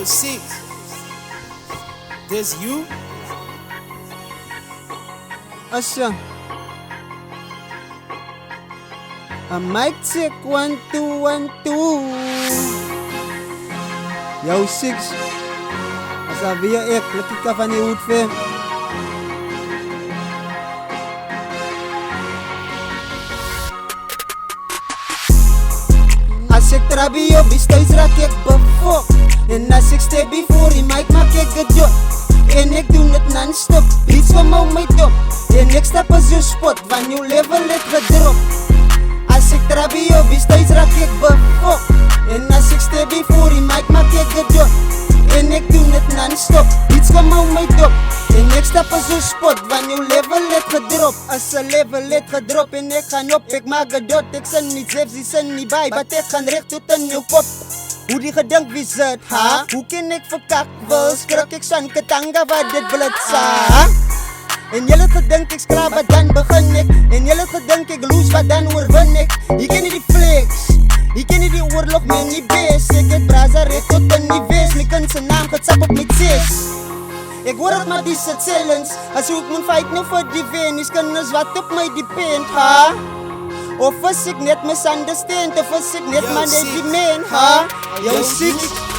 Yo, Six, this you? Asya. A mic check 1 2 1 2. Yo, Six. Asa via ek, laki ka van die hoed fam. As ek trabi op die stage raak ek befok. En as ek stay before die mic maak ek gedot. En ek doen het non-stop, beats van my top. En ek stap as jou spot, van jou level het gedrop. As ek trabi op die stage raak ek befok. En as ek stay before die mic maak ek gedot. En ek doen het non-stop, beats van my top. En ek stap as jou spot, van jou level het gedrop. As een level het gedrop en ek gaan op, ek maak gedot. Ek sin nie zelfs, die sin nie by, but ek gaan recht tot in jou kop. Hoe die gedink wie sit, ha? Hoe kan ek verkak wil? Skrik ek san ketanga wat dit blitsa, ha? En jylle het gedink ek skraap wat dan begin ek. En jylle het gedink ek loose wat dan oorwin ek. Jy ken nie die flex, jy ken nie die oorlog met nie bes. Ek het braza recht tot in die wes. My kind sy naam getsap op my tes. Ek hoor het maar die sit challenge. As hoe ek moet fight nou vir die wen. Die kinders wat op my depend, ha? Of is ek net misunderstand, of is ek net man die man, ha? Yo, Six.